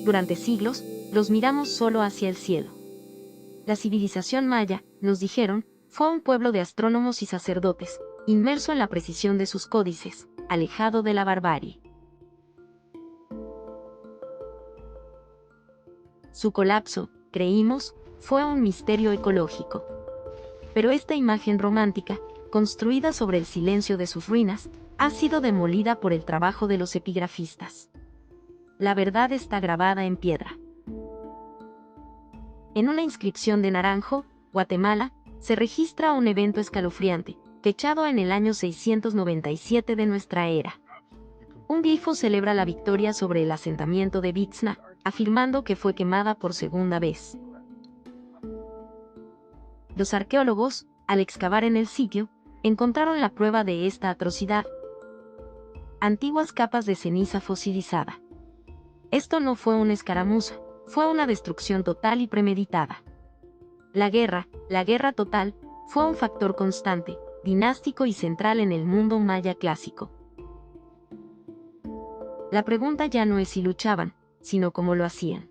Durante siglos, los miramos solo hacia el cielo. La civilización maya, nos dijeron, fue un pueblo de astrónomos y sacerdotes, inmerso en la precisión de sus códices, alejado de la barbarie. Su colapso, creímos, fue un misterio ecológico. Pero esta imagen romántica, construida sobre el silencio de sus ruinas, ha sido demolida por el trabajo de los epigrafistas. La verdad está grabada en piedra. En una inscripción de Naranjo, Guatemala, se registra un evento escalofriante, fechado en el año 697 de nuestra era. Un glifo celebra la victoria sobre el asentamiento de Vixna, afirmando que fue quemada por segunda vez. Los arqueólogos, al excavar en el sitio, encontraron la prueba de esta atrocidad: antiguas capas de ceniza fosilizada. Esto no fue una escaramuza, fue una destrucción total y premeditada. La guerra total, fue un factor constante, dinástico y central en el mundo maya clásico. La pregunta ya no es si luchaban, sino cómo lo hacían.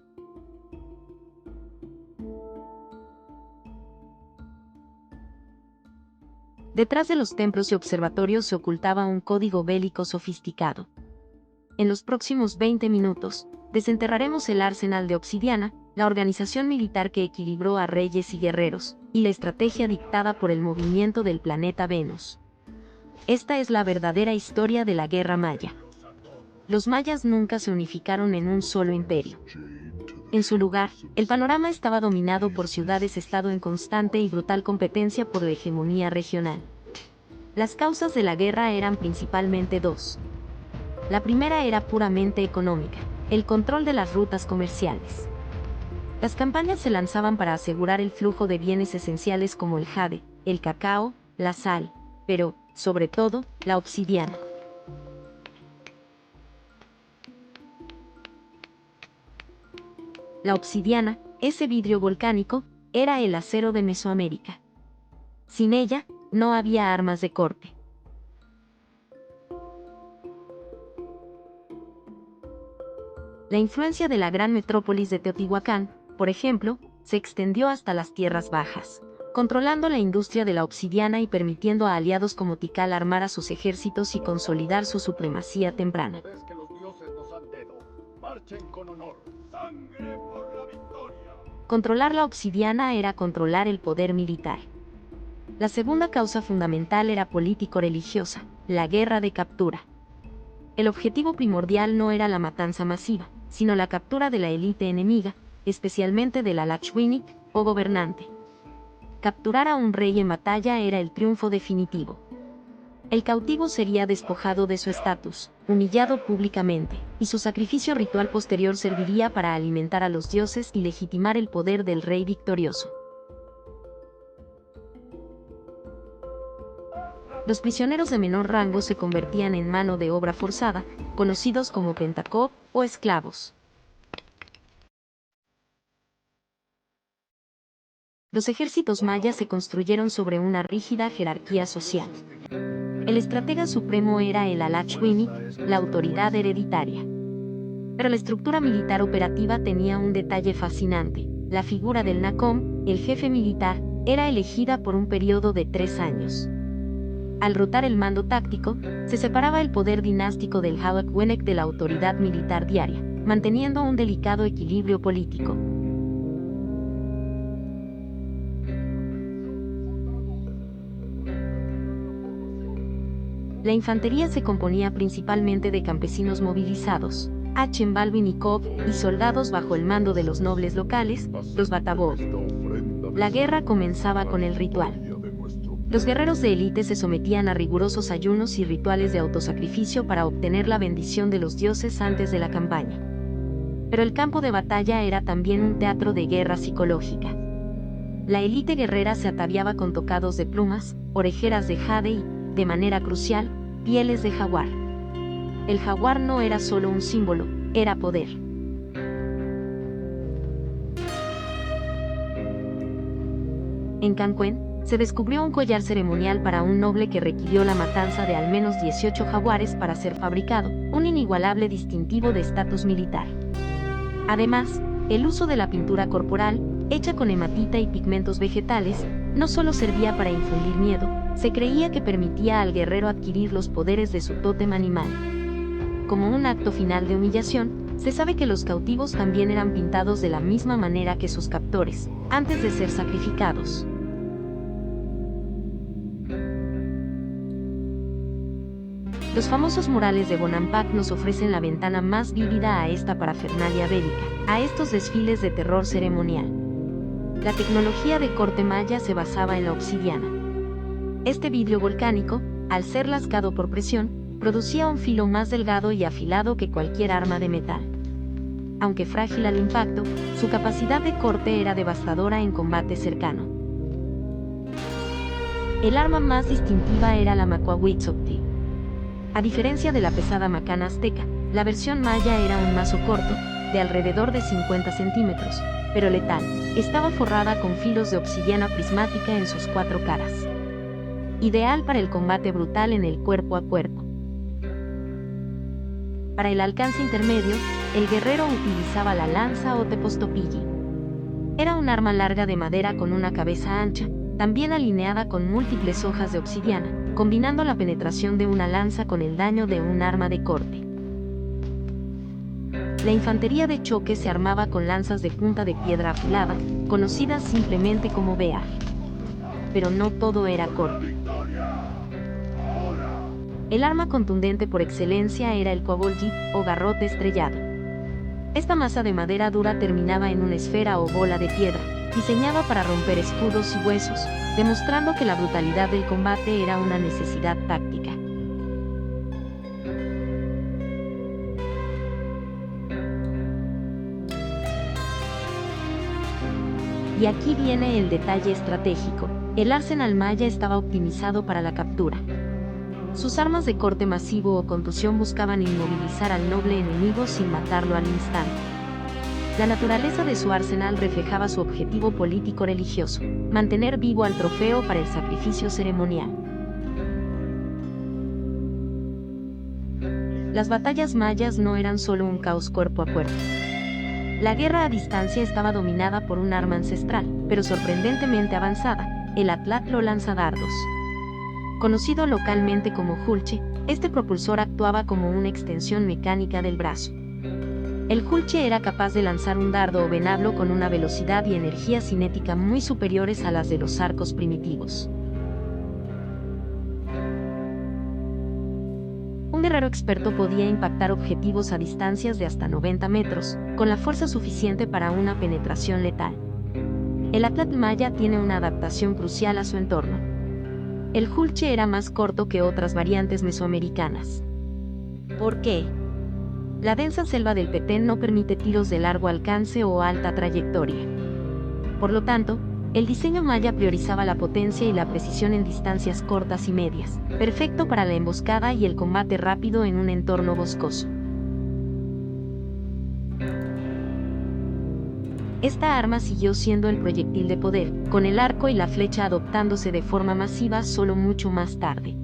Detrás de los templos y observatorios se ocultaba un código bélico sofisticado. En los próximos 20 minutos, desenterraremos el arsenal de obsidiana, la organización militar que equilibró a reyes y guerreros, y la estrategia dictada por el movimiento del planeta Venus. Esta es la verdadera historia de la guerra maya. Los mayas nunca se unificaron en un solo imperio. En su lugar, el panorama estaba dominado por ciudades-estado en constante y brutal competencia por la hegemonía regional. Las causas de la guerra eran principalmente dos. La primera era puramente económica, el control de las rutas comerciales. Las campañas se lanzaban para asegurar el flujo de bienes esenciales como el jade, el cacao, la sal, pero, sobre todo, la obsidiana. La obsidiana, ese vidrio volcánico, era el acero de Mesoamérica. Sin ella, no había armas de corte. La influencia de la gran metrópolis de Teotihuacán, por ejemplo, se extendió hasta las tierras bajas, controlando la industria de la obsidiana y permitiendo a aliados como Tikal armar a sus ejércitos y consolidar su supremacía temprana. Controlar la obsidiana era controlar el poder militar. La segunda causa fundamental era político-religiosa, la guerra de captura. El objetivo primordial no era la matanza masiva, sino la captura de la élite enemiga, especialmente del Alachwinik, o gobernante. Capturar a un rey en batalla era el triunfo definitivo. El cautivo sería despojado de su estatus, humillado públicamente, y su sacrificio ritual posterior serviría para alimentar a los dioses y legitimar el poder del rey victorioso. Los prisioneros de menor rango se convertían en mano de obra forzada, conocidos como pentacop o esclavos. Los ejércitos mayas se construyeron sobre una rígida jerarquía social. El estratega supremo era el Alachwinik, la autoridad hereditaria. Pero la estructura militar operativa tenía un detalle fascinante: la figura del Nacom, el jefe militar, era elegida por un periodo de 3 años. Al rotar el mando táctico, se separaba el poder dinástico del Hawak-Wenek de la autoridad militar diaria, manteniendo un delicado equilibrio político. La infantería se componía principalmente de campesinos movilizados, Balvinikov, y soldados bajo el mando de los nobles locales, los Batabov. La guerra comenzaba con el ritual. Los guerreros de élite se sometían a rigurosos ayunos y rituales de autosacrificio para obtener la bendición de los dioses antes de la campaña. Pero el campo de batalla era también un teatro de guerra psicológica. La élite guerrera se ataviaba con tocados de plumas, orejeras de jade y, de manera crucial, pieles de jaguar. El jaguar no era solo un símbolo, era poder. En Cancún, se descubrió un collar ceremonial para un noble que requirió la matanza de al menos 18 jaguares para ser fabricado, un inigualable distintivo de estatus militar. Además, el uso de la pintura corporal, hecha con hematita y pigmentos vegetales, no solo servía para infundir miedo, se creía que permitía al guerrero adquirir los poderes de su tótem animal. Como un acto final de humillación, se sabe que los cautivos también eran pintados de la misma manera que sus captores, antes de ser sacrificados. Los famosos murales de Bonampak nos ofrecen la ventana más vívida a esta parafernalia bélica, a estos desfiles de terror ceremonial. La tecnología de corte maya se basaba en la obsidiana. Este vidrio volcánico, al ser lascado por presión, producía un filo más delgado y afilado que cualquier arma de metal. Aunque frágil al impacto, su capacidad de corte era devastadora en combate cercano. El arma más distintiva era la macuahuitzoctli. A diferencia de la pesada macana azteca, la versión maya era un mazo corto, de alrededor de 50 centímetros, pero letal. Estaba forrada con filos de obsidiana prismática en sus 4 caras. Ideal para el combate brutal en el cuerpo a cuerpo. Para el alcance intermedio, el guerrero utilizaba la lanza o tepostopilli. Era un arma larga de madera con una cabeza ancha, también alineada con múltiples hojas de obsidiana, combinando la penetración de una lanza con el daño de un arma de corte. La infantería de choque se armaba con lanzas de punta de piedra afilada, conocidas simplemente como bear. Pero no todo era corte. El arma contundente por excelencia era el coabolji, o garrote estrellado. Esta masa de madera dura terminaba en una esfera o bola de piedra, diseñada para romper escudos y huesos, demostrando que la brutalidad del combate era una necesidad táctica. Y aquí viene el detalle estratégico: el arsenal maya estaba optimizado para la captura. Sus armas de corte masivo o contusión buscaban inmovilizar al noble enemigo sin matarlo al instante. La naturaleza de su arsenal reflejaba su objetivo político-religioso: mantener vivo al trofeo para el sacrificio ceremonial. Las batallas mayas no eran solo un caos cuerpo a cuerpo. La guerra a distancia estaba dominada por un arma ancestral, pero sorprendentemente avanzada: el atlatl o lanzadardos. Conocido localmente como julche, este propulsor actuaba como una extensión mecánica del brazo. El julche era capaz de lanzar un dardo o venablo con una velocidad y energía cinética muy superiores a las de los arcos primitivos. Un guerrero experto podía impactar objetivos a distancias de hasta 90 metros, con la fuerza suficiente para una penetración letal. El atlatl maya tiene una adaptación crucial a su entorno. El julche era más corto que otras variantes mesoamericanas. ¿Por qué? La densa selva del Petén no permite tiros de largo alcance o alta trayectoria. Por lo tanto, el diseño maya priorizaba la potencia y la precisión en distancias cortas y medias, perfecto para la emboscada y el combate rápido en un entorno boscoso. Esta arma siguió siendo el proyectil de poder, con el arco y la flecha adoptándose de forma masiva solo mucho más tarde.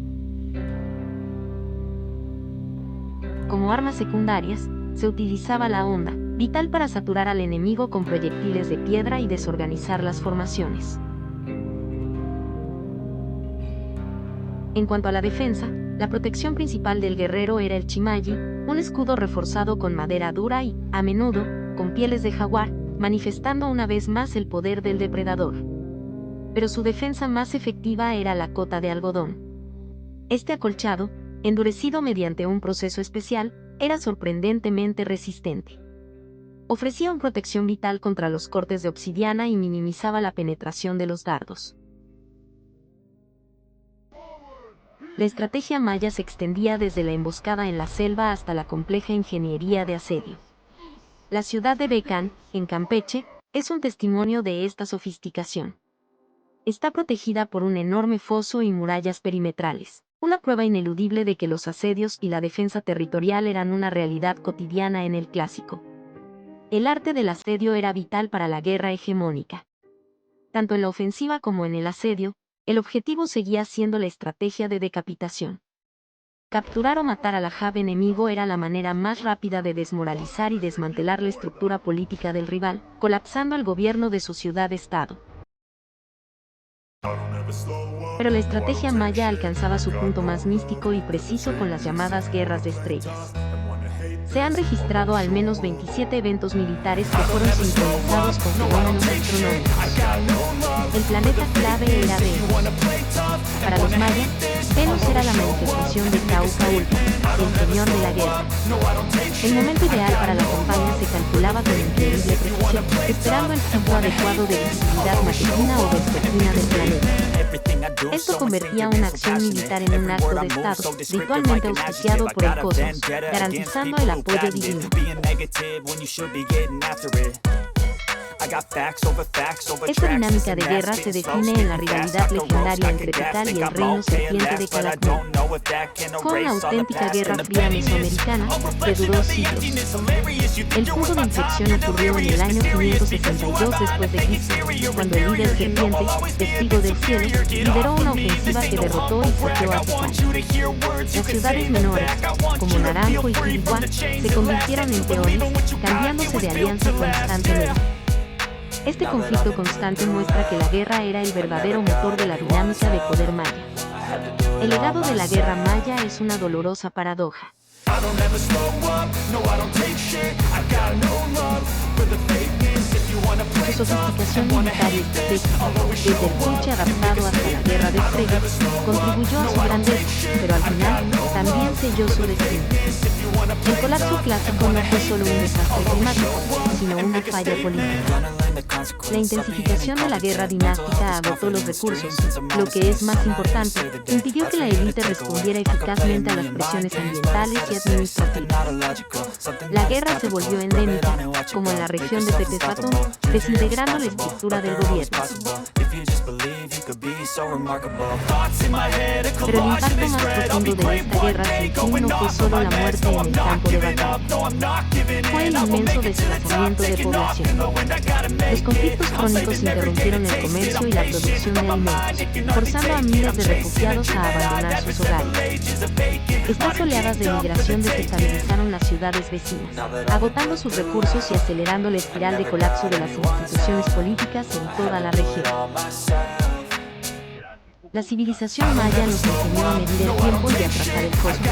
Como armas secundarias, se utilizaba la honda, vital para saturar al enemigo con proyectiles de piedra y desorganizar las formaciones. En cuanto a la defensa, la protección principal del guerrero era el chimayi, un escudo reforzado con madera dura y, a menudo, con pieles de jaguar, manifestando una vez más el poder del depredador. Pero su defensa más efectiva era la cota de algodón. Este acolchado, endurecido mediante un proceso especial, era sorprendentemente resistente. Ofrecía una protección vital contra los cortes de obsidiana y minimizaba la penetración de los dardos. La estrategia maya se extendía desde la emboscada en la selva hasta la compleja ingeniería de asedio. La ciudad de Becán, en Campeche, es un testimonio de esta sofisticación. Está protegida por un enorme foso y murallas perimetrales, una prueba ineludible de que los asedios y la defensa territorial eran una realidad cotidiana en el clásico. El arte del asedio era vital para la guerra hegemónica. Tanto en la ofensiva como en el asedio, el objetivo seguía siendo la estrategia de decapitación. Capturar o matar al Ahab enemigo era la manera más rápida de desmoralizar y desmantelar la estructura política del rival, colapsando el gobierno de su ciudad-estado. Pero la estrategia maya alcanzaba su punto más místico y preciso con las llamadas guerras de estrellas. Se han registrado al menos 27 eventos militares que fueron sincronizados con fenómenos astronómicos. El planeta clave era Venus. Para los mayas, Venus era la manifestación de Caucaulca, el señor de la guerra. El momento ideal para la campaña se calculaba con increíble precisión, esperando el tipo adecuado de visibilidad matutina o vespertina del planeta. Esto convertía una acción militar en un acto de Estado, ritualmente auspiciado por el cosmos, garantizando el apoyo divino. Esta dinámica de guerra se define en la rivalidad legendaria entre Tikal y el reino serpiente de Calakmul. Fue una auténtica guerra fría mesoamericana que duró siglos. El punto de inflexión ocurrió en el año 562 después de Cristo, cuando el líder serpiente, testigo del cielo, lideró una ofensiva que derrotó y saqueó a Tikal. Las ciudades menores, como Naranjo y Quiliguá, se convirtieron en peones, cambiándose de alianza constantemente. Este conflicto constante muestra que la guerra era el verdadero motor de la dinámica de poder maya. El legado de la guerra maya es una dolorosa paradoja. Su sofisticación militar y estratégica, desde el pulche adaptado hasta la guerra de estrellas, contribuyó a su grandeza, pero al final también selló su destino. El colapso clásico no fue solo un desastre climático, sino una falla política. La intensificación de la guerra dinástica agotó los recursos, lo que es más importante, impidió que la élite respondiera eficazmente a las presiones ambientales y administrativas. La guerra se volvió endémica, como en la región de Petespatún, desintegrando la estructura del gobierno. Pero el impacto más profundo de esta guerra sin fin no fue solo la muerte en el campo de batalla. Fue el inmenso desplazamiento de población. Los conflictos crónicos interrumpieron el comercio y la producción de alimentos, forzando a miles de refugiados a abandonar sus hogares. Estas oleadas de migración desestabilizaron las ciudades vecinas, agotando sus recursos y acelerando la espiral de colapso de las instituciones políticas en toda la región. La civilización maya nos enseñó a medir el tiempo y a trazar el cosmos.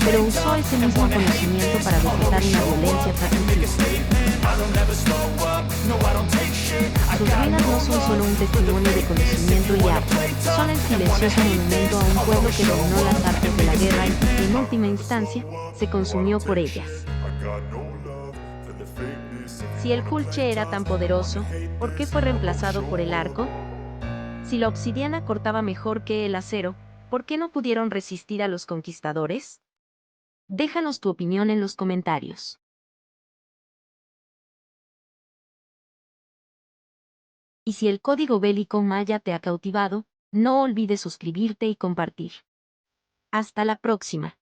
Pero usó ese mismo conocimiento para desatar una violencia fratricida. Sus ruinas no son solo un testimonio de conocimiento y arte, son el silencioso monumento a un pueblo que dominó las artes de la guerra y, en última instancia, se consumió por ellas. Si el pulche era tan poderoso, ¿por qué fue reemplazado por el arco? Si la obsidiana cortaba mejor que el acero, ¿por qué no pudieron resistir a los conquistadores? Déjanos tu opinión en los comentarios. Y si el código bélico maya te ha cautivado, no olvides suscribirte y compartir. Hasta la próxima.